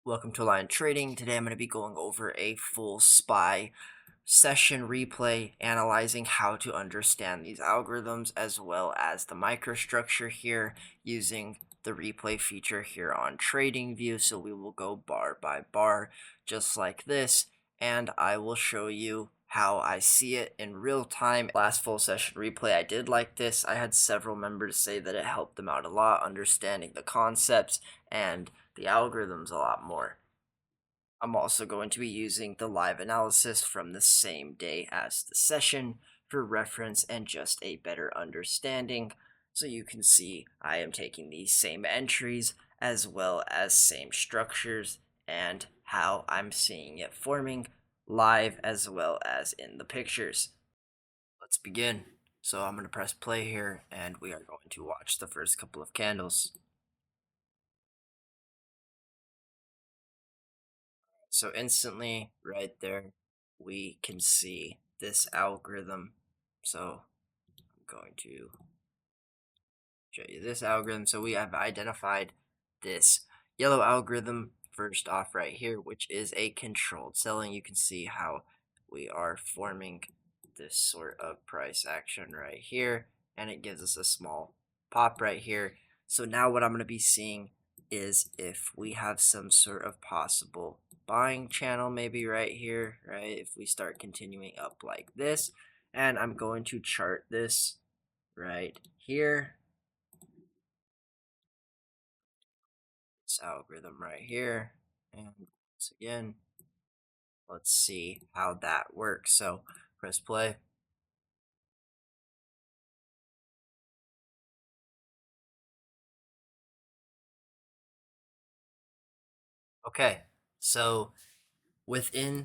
Welcome to Lion Trading. Today I'm going to be going over a full SPY session replay, analyzing how to understand these algorithms as well as the microstructure here using the replay feature here on TradingView. So we will go bar by bar just like this, and I will show you how I see it in real time. Last full session replay I did like this. I had several members say that it helped them out a lot understanding the concepts and the algorithms a lot more. I'm also going to be using the live analysis from the same day as the session for reference and just a better understanding. So you can see I am taking these same entries as well as same structures and how I'm seeing it forming live as well as in the pictures. Let's begin. So I'm going to press play here and we are going to watch the first couple of candles. So instantly right there, we can see this algorithm. So I'm going to show you this algorithm. So we have identified this yellow algorithm first off right here, which is a controlled selling. You can see how we are forming this sort of price action right here, and it gives us a small pop right here. So now what I'm going to be seeing is if we have some sort of possible buying channel maybe right here, right? If we start continuing up like this, and I'm going to chart this right here. This algorithm right here, and once again, let's see how that works. So press play. Okay, so within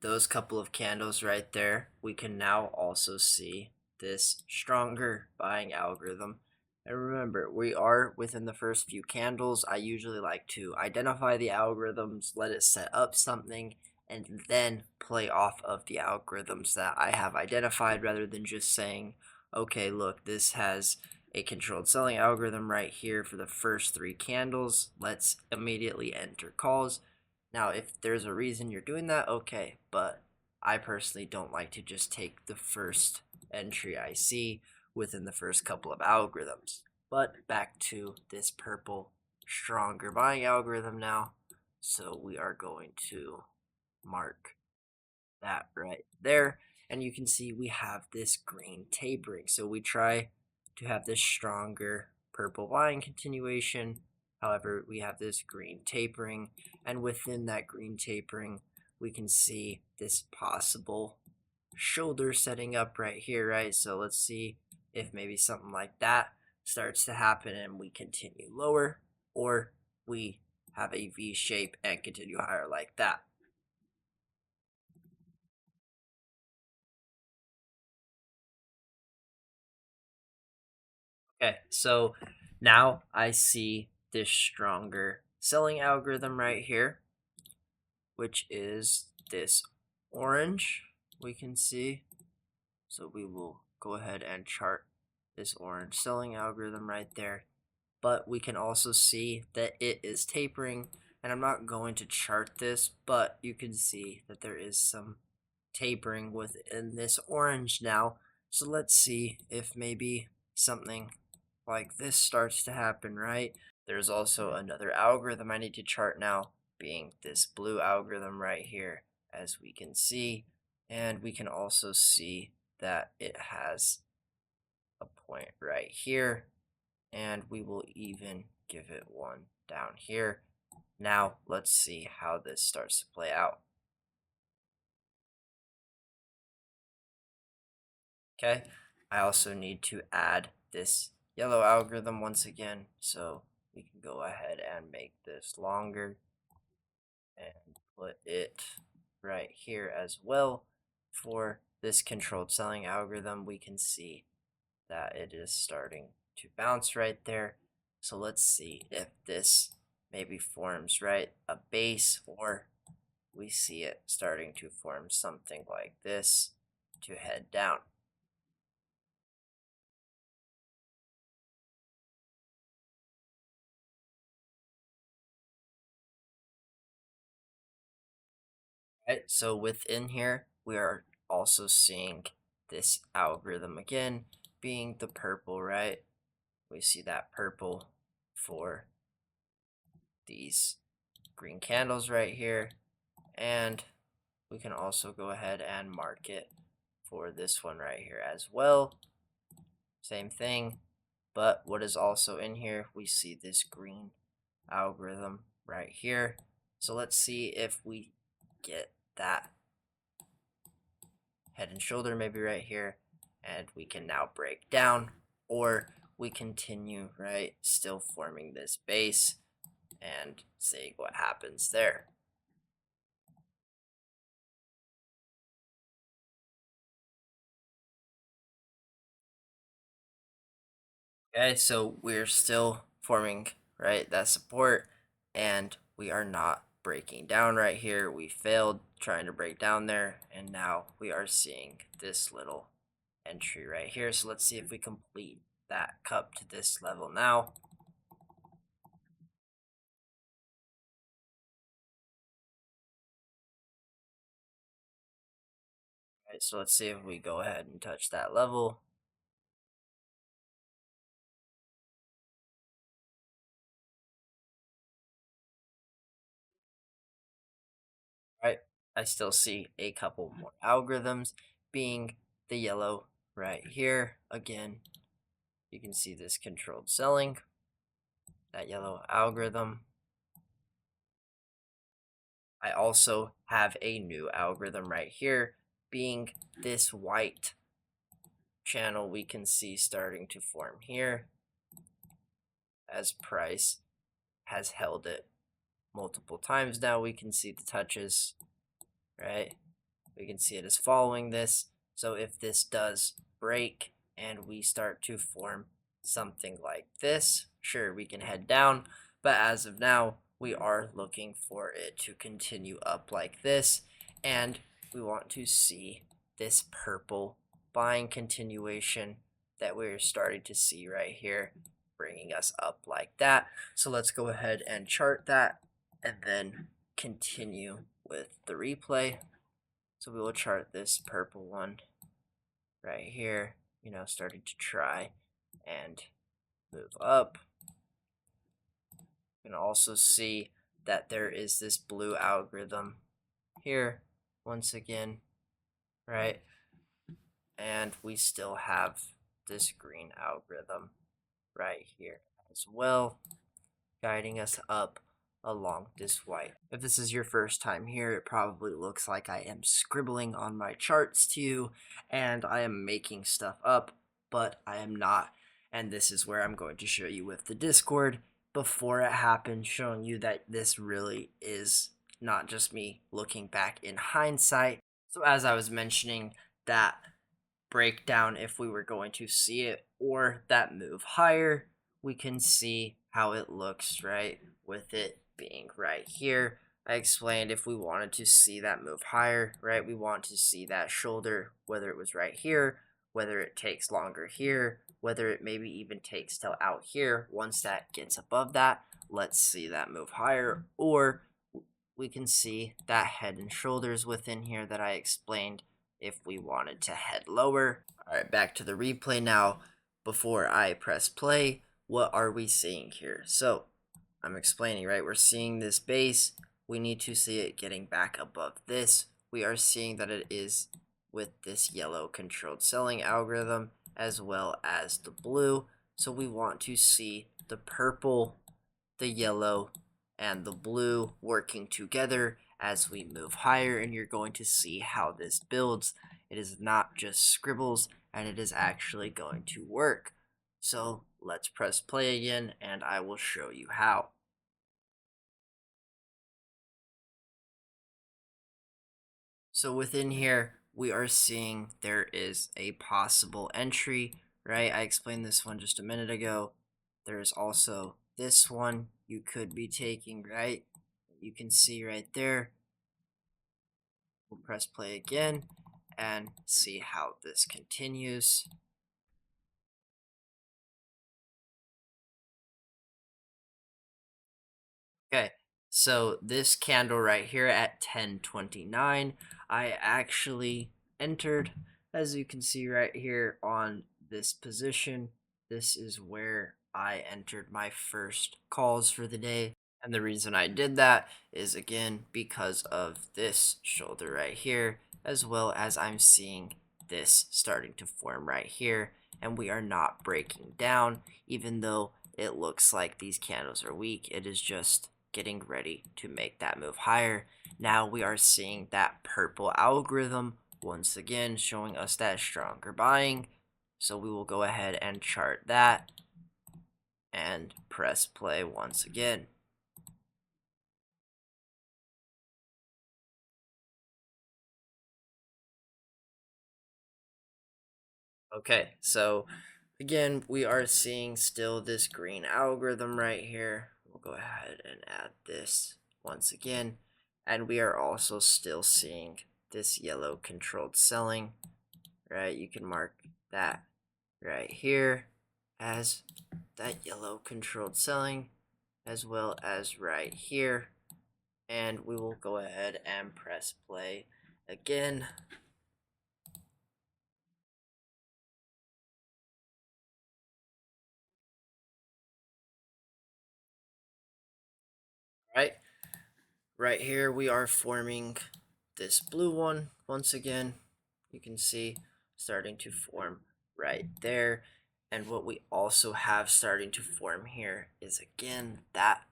those couple of candles right there, we can now also see this stronger buying algorithm. And remember, we are within the first few candles. I usually like to identify the algorithms, let it set up something, and then play off of the algorithms that I have identified rather than just saying, okay, look, this has a controlled selling algorithm right here for the first three candles. Let's immediately enter calls. Now, if there's a reason you're doing that, okay, but I personally don't like to just take the first entry I see within the first couple of algorithms. But back to this purple stronger buying algorithm now. So we are going to mark that right there. And you can see we have this green tapering. So we try to have this stronger purple buying continuation. However, we have this green tapering. And within that green tapering, we can see this possible shoulder setting up right here, right? So let's see if maybe something like that starts to happen and we continue lower, or we have a V shape and continue higher like that. Okay, so now I see this stronger selling algorithm right here, which is this orange we can see. So we will go ahead and chart this orange selling algorithm right there. But we can also see that it is tapering, and I'm not going to chart this, but you can see that there is some tapering within this orange now. So let's see if maybe something like this starts to happen, right? There's also another algorithm I need to chart now, being this blue algorithm right here, as we can see. And we can also see that it has a point right here, and we will even give it one down here. Now let's see how this starts to play out. Okay, I also need to add this yellow algorithm once again, so we can go ahead and make this longer and put it right here as well. For this controlled selling algorithm, we can see that it is starting to bounce right there. So let's see if this maybe forms right a base, or we see it starting to form something like this to head down. Right, so within here, we are also seeing this algorithm again being the purple, right? We see that purple for these green candles right here, and we can also go ahead and mark it for this one right here as well. Same thing, but what is also in here, we see this green algorithm right here. So let's see if we get that head and shoulder maybe right here, and we can now break down, or we continue, right, still forming this base and see what happens there. Okay, so we're still forming, right, that support, and we are not breaking down right here. We failed trying to break down there, and now we are seeing this little entry right here. So let's see if we complete that cup to this level now. Right, so let's see if we go ahead and touch that level. Right, I still see a couple more algorithms, being the yellow right here. Again, you can see this controlled selling, that yellow algorithm. I also have a new algorithm right here, being this white channel we can see starting to form here as price has held it multiple times now. We can see the touches, right? We can see it is following this. So if this does break and we start to form something like this, sure, we can head down. But as of now, we are looking for it to continue up like this. And we want to see this purple buying continuation that we're starting to see right here, bringing us up like that. So let's go ahead and chart that and then continue with the replay. So we will chart this purple one right here, starting to try and move up. You can also see that there is this blue algorithm here once again, right? And we still have this green algorithm right here as well, guiding us up along this white. If this is your first time here, it probably looks like I am scribbling on my charts to you and I am making stuff up, but I am not. And this is where I'm going to show you with the Discord before it happened, showing you that this really is not just me looking back in hindsight. So as I was mentioning, that breakdown, if we were going to see it, or that move higher, we can see how it looks, right, with it being right here. I explained if we wanted to see that move higher, right, we want to see that shoulder, whether it was right here, whether it takes longer here, whether it maybe even takes till out here. Once that gets above that, let's see that move higher, or we can see that head and shoulders within here that I explained if we wanted to head lower. All right, back to the replay now. Before I press play, what are we seeing here? So I'm explaining, right? We're seeing this base. We need to see it getting back above this. We are seeing that it is with this yellow controlled selling algorithm as well as the blue. So we want to see the purple, the yellow, and the blue working together as we move higher, and you're going to see how this builds. It is not just scribbles, and it is actually going to work. So let's press play again, and I will show you how. So within here, we are seeing there is a possible entry, right? I explained this one just a minute ago. There is also this one you could be taking, right? You can see right there. We'll press play again and see how this continues. Okay, So this candle right here at 10:29, I actually entered, as you can see right here on this position. This is where I entered my first calls for the day. And the reason I did that is again because of this shoulder right here, as well as I'm seeing this starting to form right here. And we are not breaking down, even though it looks like these candles are weak. It is just getting ready to make that move higher. Now we are seeing that purple algorithm once again showing us that stronger buying. So we will go ahead and chart that and press play once again. Okay, so again, we are seeing still this green algorithm right here. We'll go ahead and add this once again. And we are also still seeing this yellow controlled selling, right? You can mark that right here as that yellow controlled selling, as well as right here. And we will go ahead and press play again. Right, right here we are forming this blue one once again. You can see starting to form right there. And what we also have starting to form here is again that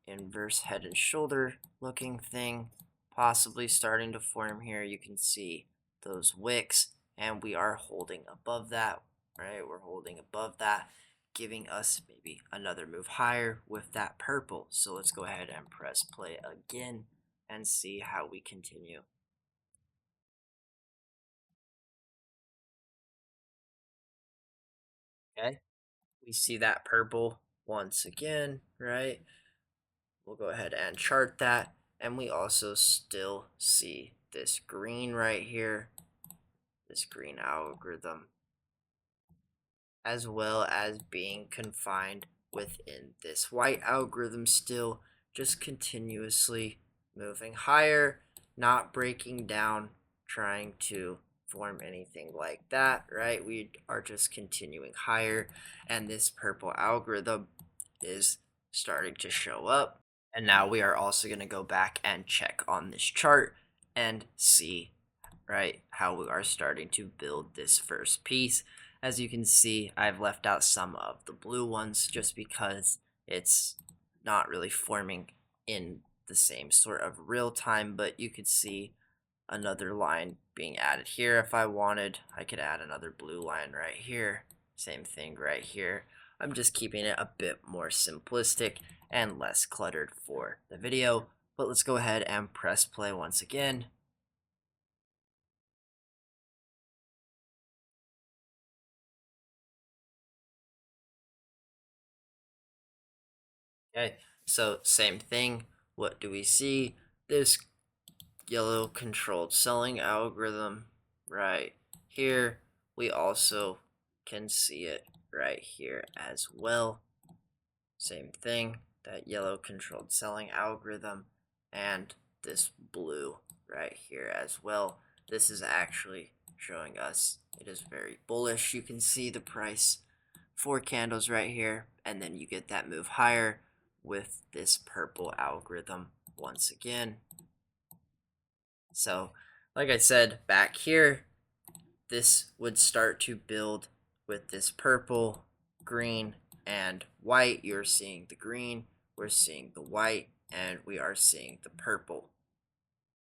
inverse head and shoulder looking thing possibly starting to form here. You can see those wicks, and we are holding above that, right? We're holding above that, giving us maybe another move higher with that purple. So let's go ahead and press play again and see how we continue. Okay, we see that purple once again, right? We'll go ahead and chart that. And we also still see this green right here, this green algorithm, as well as being confined within this white algorithm still, just continuously moving higher, not breaking down, trying to form anything like that, right? We are just continuing higher, and this purple algorithm is starting to show up. And now we are also going to go back and check on this chart and see, right, how we are starting to build this first piece. As you can see, I've left out some of the blue ones just because it's not really forming in the same sort of real time, but you could see another line being added here. If I wanted, I could add another blue line right here. Same thing right here. I'm just keeping it a bit more simplistic and less cluttered for the video. But let's go ahead and press play once again. Okay, so same thing. What do we see? This yellow controlled selling algorithm right here. We also can see it right here as well. Same thing, that yellow controlled selling algorithm, and this blue right here as well. This is actually showing us it is very bullish. You can see the price, 4 candles right here, and then you get that move higher with this purple algorithm once again. So like I said, back here, this would start to build with this purple, green, and white. You're seeing the green, we're seeing the white, and we are seeing the purple.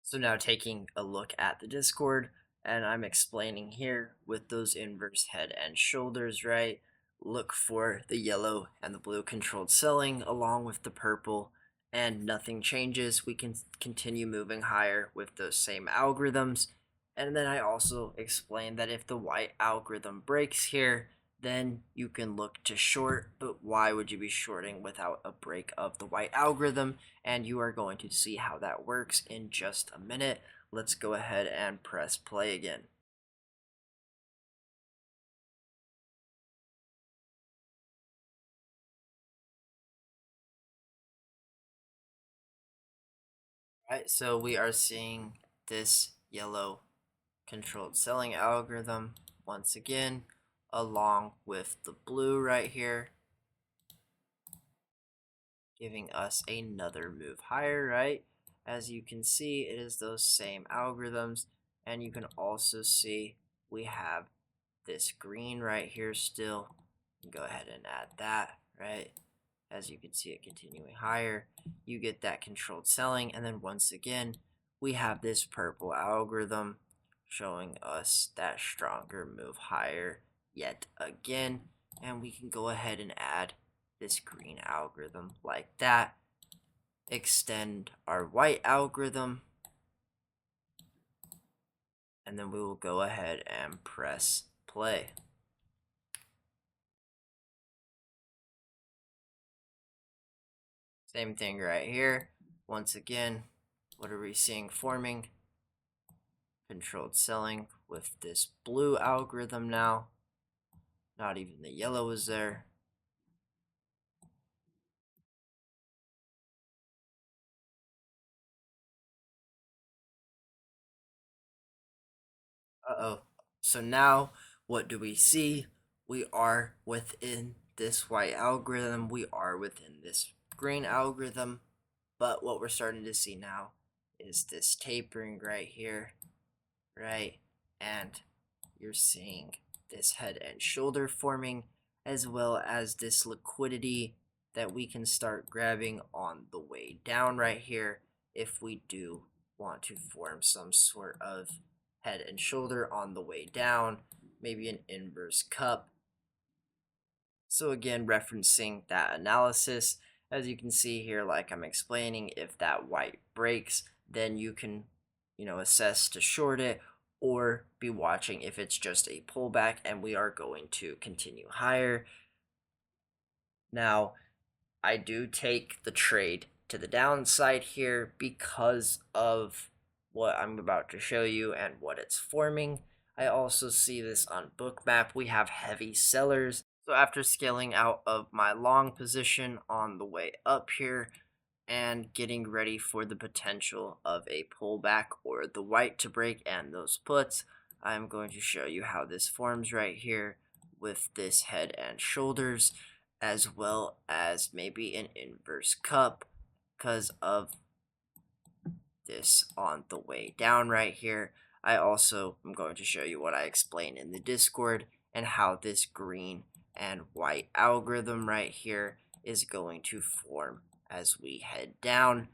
So now taking a look at the Discord, and I'm explaining here with those inverse head and shoulders, right? Look for the yellow and the blue controlled selling along with the purple, and nothing changes. We can continue moving higher with those same algorithms. And then I also explained that if the white algorithm breaks here, then you can look to short, but why would you be shorting without a break of the white algorithm? And you are going to see how that works in just a minute. Let's go ahead and press play again. Right, so we are seeing this yellow controlled selling algorithm once again, along with the blue right here, giving us another move higher, right? As you can see, it is those same algorithms, and you can also see we have this green right here still. Go ahead and add that, right? As you can see it continuing higher, you get that controlled selling, and then once again, we have this purple algorithm showing us that stronger move higher yet again, and we can go ahead and add this green algorithm like that, extend our white algorithm, and then we will go ahead and press play. Same thing right here. Once again, what are we seeing forming? Controlled selling with this blue algorithm now. Not even the yellow is there. Uh-oh. So now what do we see? We are within this white algorithm. We are within this green algorithm. But what we're starting to see now is this tapering right here, right? And you're seeing this head and shoulder forming, as well as this liquidity that we can start grabbing on the way down right here if we do want to form some sort of head and shoulder on the way down, maybe an inverse cup. So again, referencing that analysis, as you can see here, like I'm explaining, if that white breaks, then you can, assess to short it or be watching if it's just a pullback and we are going to continue higher. Now, I do take the trade to the downside here because of what I'm about to show you and what it's forming. I also see this on Bookmap. We have heavy sellers. So after scaling out of my long position on the way up here and getting ready for the potential of a pullback or the white to break and those puts, I'm going to show you how this forms right here with this head and shoulders, as well as maybe an inverse cup because of this on the way down right here. I also am going to show you what I explained in the Discord and how this green and white algorithm right here is going to form as we head down,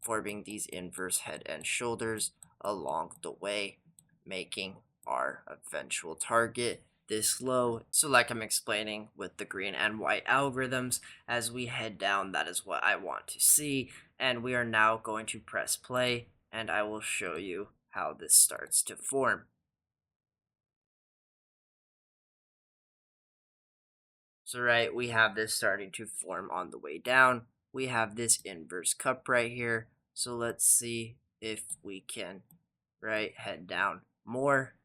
forming these inverse head and shoulders along the way, making our eventual target this low. So like I'm explaining with the green and white algorithms, as we head down, that is what I want to see. And we are now going to press play, and I will show you how this starts to form. So right, we have this starting to form on the way down. We have this inverse cup right here. So let's see if we can, right, head down more.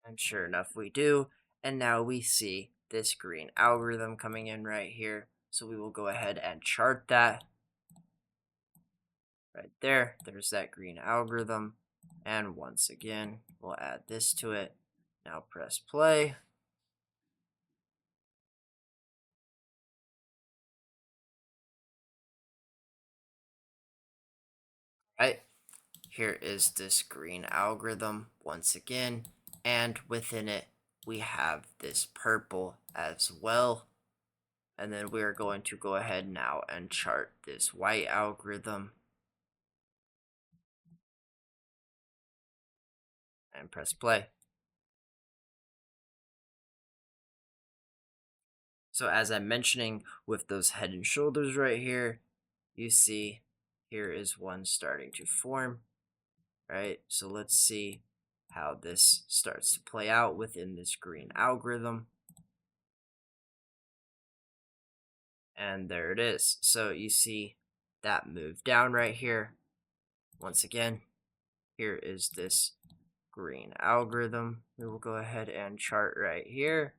And sure enough, we do. And now we see this green algorithm coming in right here. So we will go ahead and chart that right there. There's that green algorithm. And once again, we'll add this to it. Now press play. Right, here is this green algorithm once again. And within it, we have this purple as well. And then we are going to go ahead now and chart this white algorithm. And press play. So as I'm mentioning with those head and shoulders right here, you see here is one starting to form, right? So let's see how this starts to play out within this green algorithm. And there it is. So you see that move down right here. Once again, here is this green algorithm. We will go ahead and chart right here.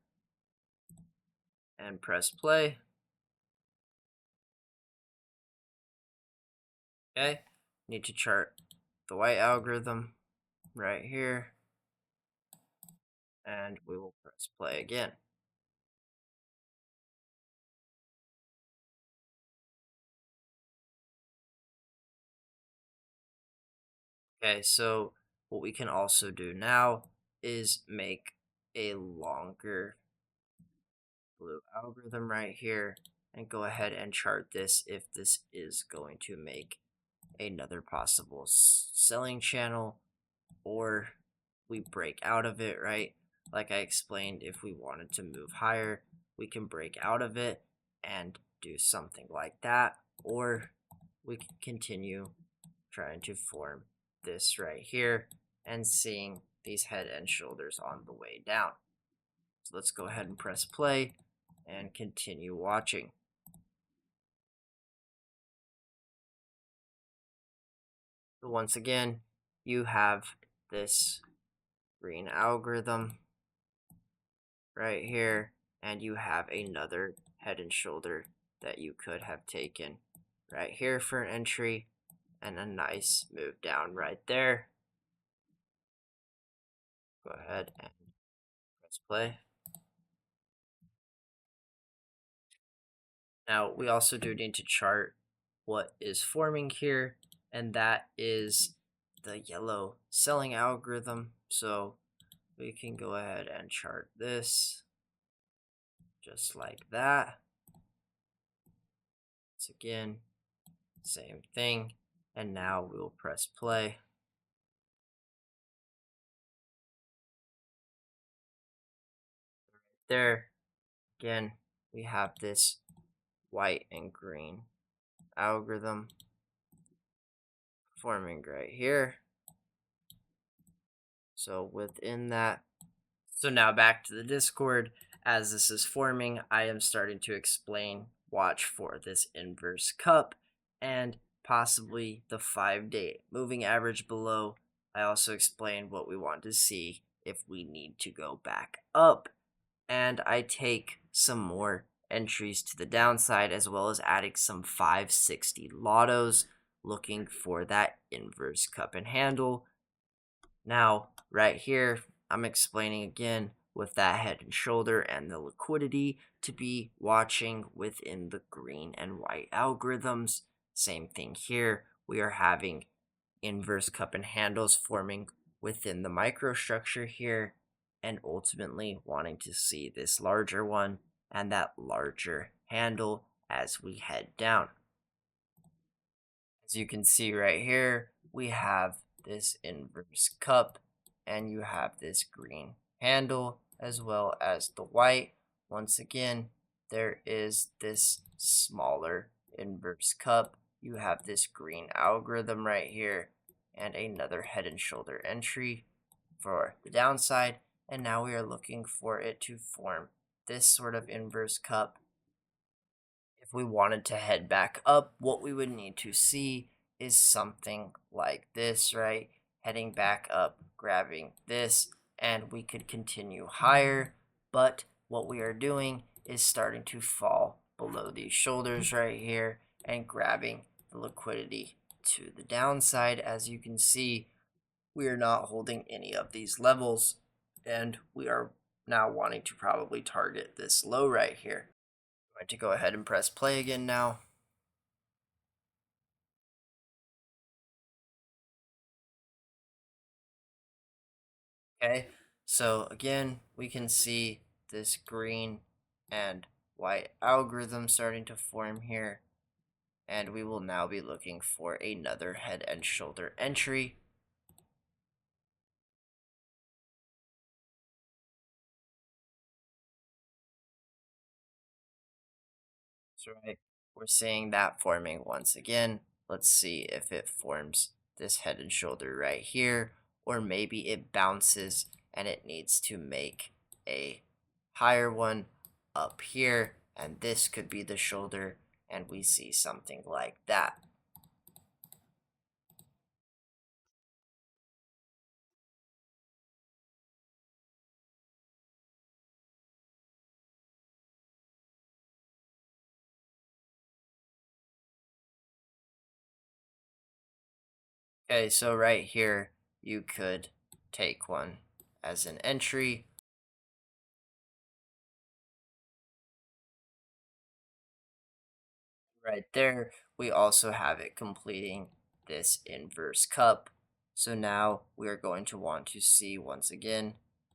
and press play. Okay, need to chart the white algorithm right here, and we will press play again. Okay, so what we can also do now is make a longer blue algorithm right here and go ahead and chart this if this is going to make another possible selling channel, or we break out of it, right? Like I explained, if we wanted to move higher, we can break out of it and do something like that, or we can continue trying to form this right here and seeing these head and shoulders on the way down. So let's go ahead and press play and continue watching. So once again, you have this green algorithm right here, and you have another head and shoulder that you could have taken right here for an entry, and a nice move down right there. Go ahead and press play. Now we also do need to chart what is forming here, and that is the yellow selling algorithm. So we can go ahead and chart this just like that. Once again, same thing, and now we will press play. There, again, we have this white and green algorithm forming right here. So within that, so now back to the Discord. As this is forming, I am starting to explain, watch for this inverse cup and possibly the 5-day moving average below. I also explained what we want to see if we need to go back up. And I take some more entries to the downside, as well as adding some 560 lottos, looking for that inverse cup and handle. Now, right here, I'm explaining again with that head and shoulder and the liquidity to be watching within the green and white algorithms. Same thing here. We are having inverse cup and handles forming within the microstructure here, and ultimately wanting to see this larger one and that larger handle as we head down. As you can see right here, we have this inverse cup, and you have this green handle as well as the white. Once again, there is this smaller inverse cup. You have this green algorithm right here, and another head and shoulder entry for the downside. And now we are looking for it to form this sort of inverse cup. If we wanted to head back up, what we would need to see is something like this, right? Heading back up, grabbing this, and we could continue higher. But what we are doing is starting to fall below these shoulders right here and grabbing the liquidity to the downside. As you can see, we are not holding any of these levels, and we are now wanting to probably target this low right here. I'm going to go ahead and press play again now. Okay, so again, we can see this green and white algorithm starting to form here, and we will now be looking for another head and shoulder entry. That's right. We're seeing that forming once again. Let's see if it forms this head and shoulder right here, or maybe it bounces and it needs to make a higher one up here, and this could be the shoulder, and we see something like that. Okay, so right here, you could take one as an entry. Right there, we also have it completing this inverse cup. So now we are going to want to see once again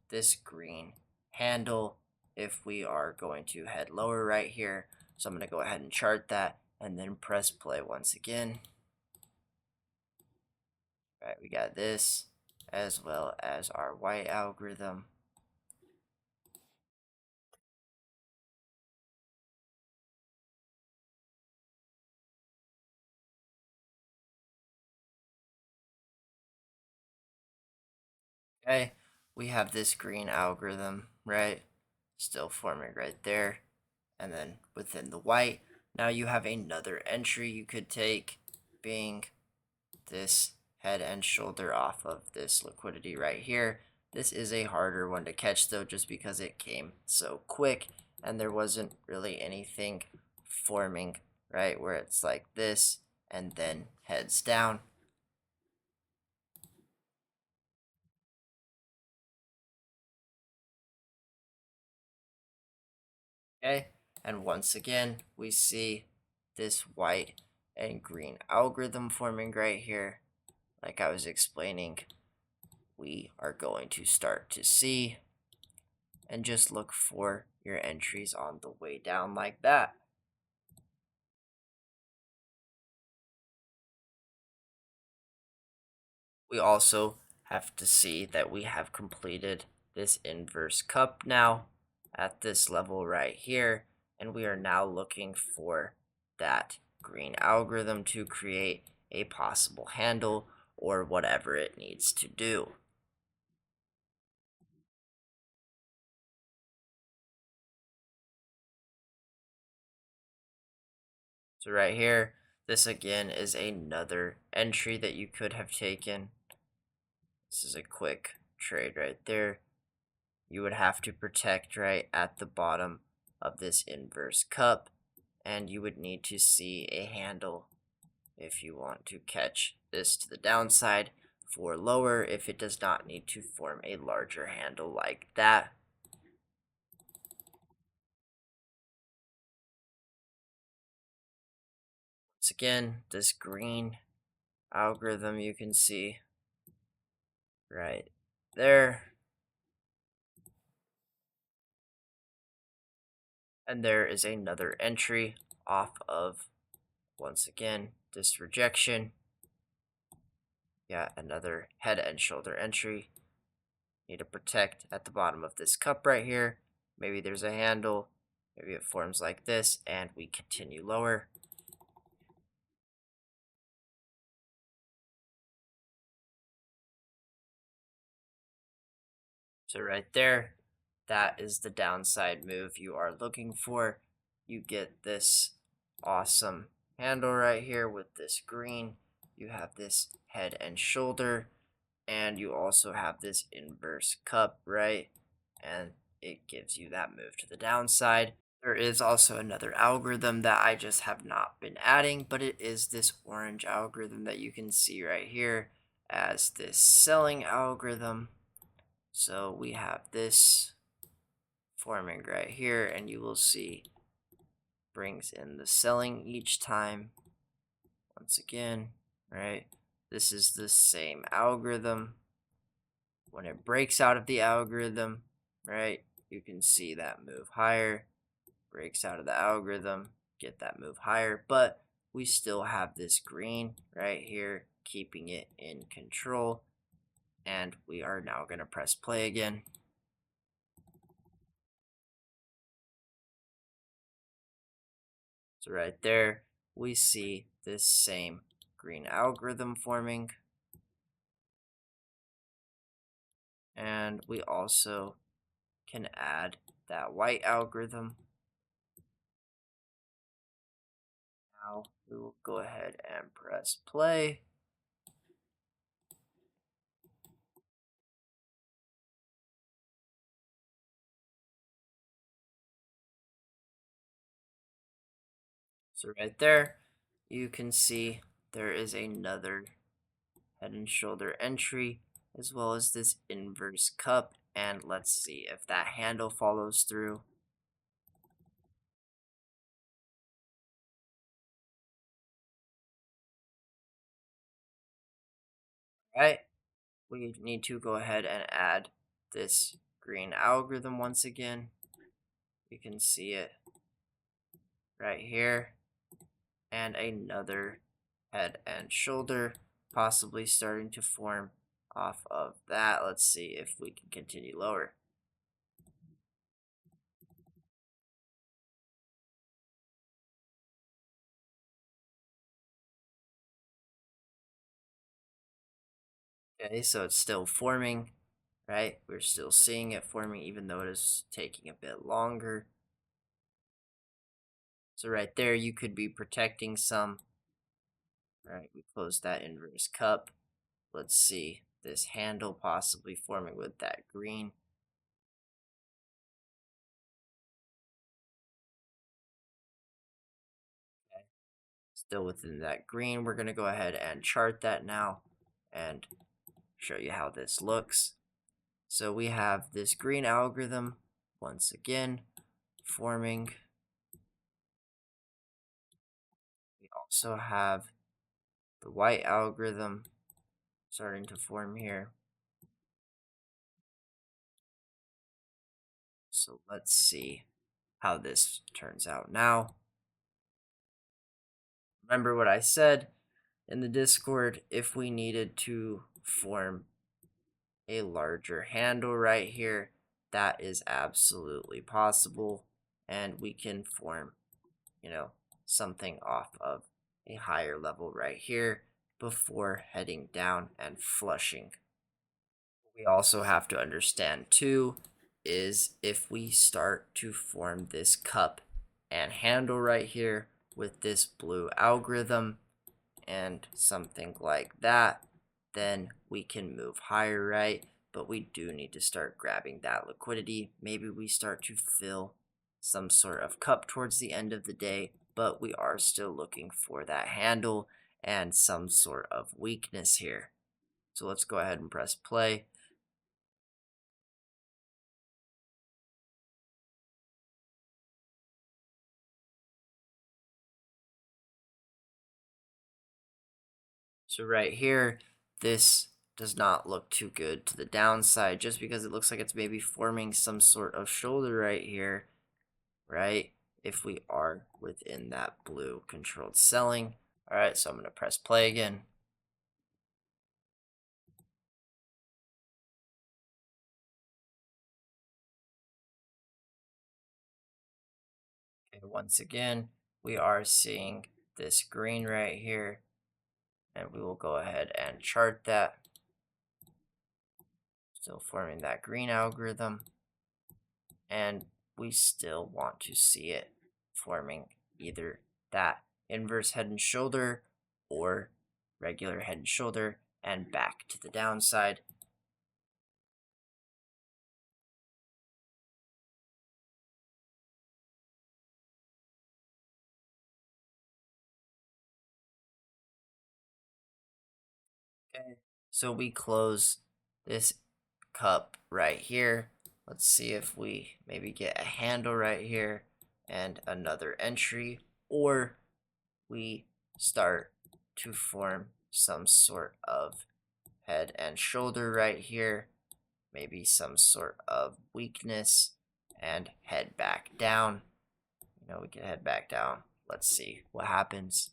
this green handle if we are going to head lower right here. So I'm going to go ahead and chart that and then press play once again. Right, we got this as well as our white algorithm. Okay, we have this green algorithm, right? Still forming right there. And then within the white, now you have another entry you could take, being this head and shoulder off of this liquidity right here. This is a harder one to catch though, just because it came so quick and there wasn't really anything forming, right, where it's like this and then heads down. Okay, and once again, we see this white and green algorithm forming right here. Like I was explaining, we are going to start to see, and just look for your entries on the way down like that. We also have to see that we have completed this inverse cup now at this level right here, and we are now looking for that green algorithm to create a possible handle or whatever it needs to do. So right here, this again is another entry that you could have taken. This is a quick trade right there. You would have to protect right at the bottom of this inverse cup, and you would need to see a handle if you want to catch this to the downside. For lower, if it does not need to form a larger handle like that. Once again, this green algorithm you can see right there. And there is another entry off of, once again, this rejection. Yeah, another head and shoulder entry. Need to protect at the bottom of this cup right here. Maybe there's a handle. Maybe it forms like this, and we continue lower. So right there, that is the downside move you are looking for. You get this awesome handle right here with this green. You have this head and shoulder, and you also have this inverse cup, right? And it gives you that move to the downside. There is also another algorithm that I just have not been adding, but it is this orange algorithm that you can see right here as this selling algorithm. So we have this forming right here, and you will see brings in the selling each time. Once again, right? This is the same algorithm. When it breaks out of the algorithm, right, you can see that move higher, breaks out of the algorithm, get that move higher, but we still have this green right here, keeping it in control. And we are now going to press play again. So right there, we see this same green algorithm forming. And we also can add that white algorithm. Now we will go ahead and press play. So right there, you can see there is another head and shoulder entry, as well as this inverse cup, and let's see if that handle follows through. All right, we need to go ahead and add this green algorithm once again. You can see it right here, and another head and shoulder possibly starting to form off of that. Let's see if we can continue lower. Okay, so it's still forming, right? We're still seeing it forming even though it is taking a bit longer. So right there, you could be protecting some. All right, we closed that inverse cup. Let's see this handle possibly forming with that green. Okay. Still within that green. We're going to go ahead and chart that now and show you how this looks. So we have this green algorithm once again forming. We also have the white algorithm starting to form here. So let's see how this turns out now. Remember what I said in the Discord, if we needed to form a larger handle right here, that is absolutely possible, and we can form, something off of a higher level right here before heading down and flushing. What we also have to understand too is if we start to form this cup and handle right here with this blue algorithm and something like that, then we can move higher, right? But we do need to start grabbing that liquidity. Maybe we start to fill some sort of cup towards the end of the day, but we are still looking for that handle and some sort of weakness here. So let's go ahead and press play. So right here, this does not look too good to the downside just because it looks like it's maybe forming some sort of shoulder right here, right? If we are within that blue controlled selling. All right, so I'm going to press play again. Okay, once again, we are seeing this green right here, and we will go ahead and chart that. Still forming that green algorithm, and we still want to see it forming either that inverse head and shoulder or regular head and shoulder and back to the downside. Okay, so we close this cup right here. Let's see if we maybe get a handle right here and another entry, or we start to form some sort of head and shoulder right here, maybe some sort of weakness, and head back down. We can head back down. Let's see what happens.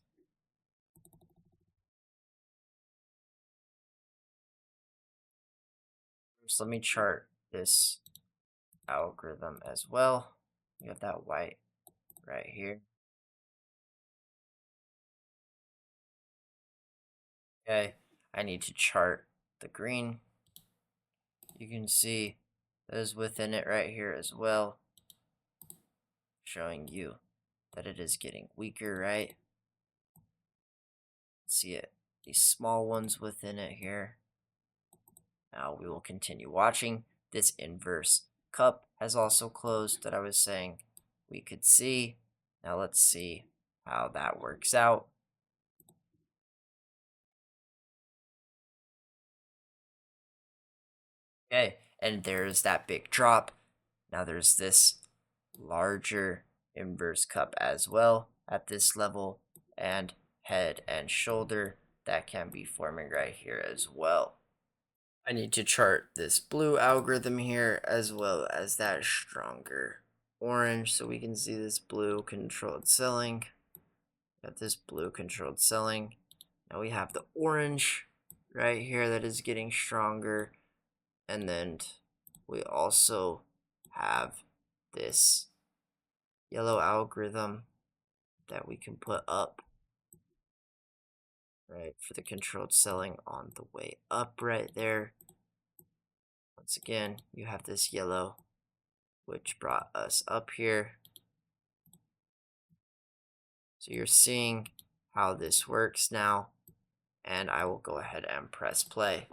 First, let me chart this algorithm as well. You have that white right here. Okay, I need to chart the green. You can see that is within it right here as well, showing you that it is getting weaker, right? See it, these small ones within it here. Now we will continue watching. This inverse cup has also closed that I was saying we could see. Now let's see how that works out. Okay, and there's that big drop. Now there's this larger inverse cup as well at this level, and head and shoulder that can be forming right here as well. I need to chart this blue algorithm here as well as that stronger orange so we can see this blue controlled selling. Got this blue controlled selling. Now we have the orange right here that is getting stronger, and then we also have this yellow algorithm that we can put up right for the controlled selling on the way up right there. Once again, you have this yellow which brought us up here. So you're seeing how this works now, and I will go ahead and press play.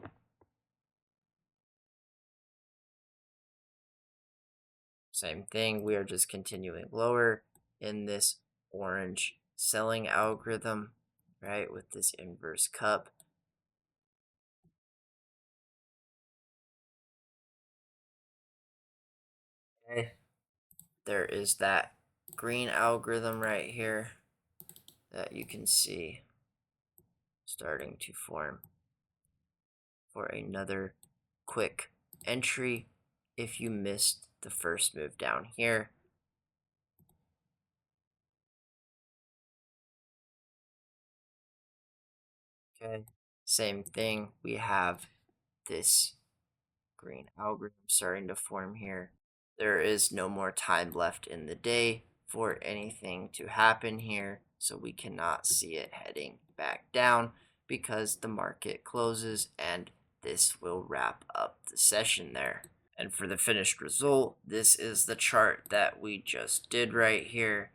Same thing, we are just continuing lower in this orange selling algorithm, right, with this inverse cup. Okay. There is that green algorithm right here that you can see starting to form for another quick entry if you missed the first move down here. Okay, same thing, we have this green algorithm starting to form here. There is no more time left in the day for anything to happen here, so we cannot see it heading back down because the market closes, and this will wrap up the session there. And for the finished result, this is the chart that we just did right here,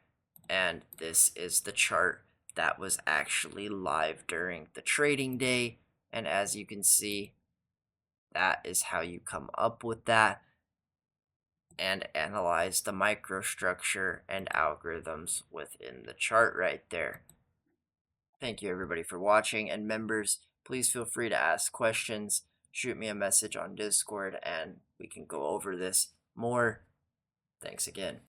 and this is the chart that was actually live during the trading day. And as you can see, that is how you come up with that and analyze the microstructure and algorithms within the chart right there. Thank you everybody for watching, and members, please feel free to ask questions, shoot me a message on Discord, and we can go over this more. Thanks again.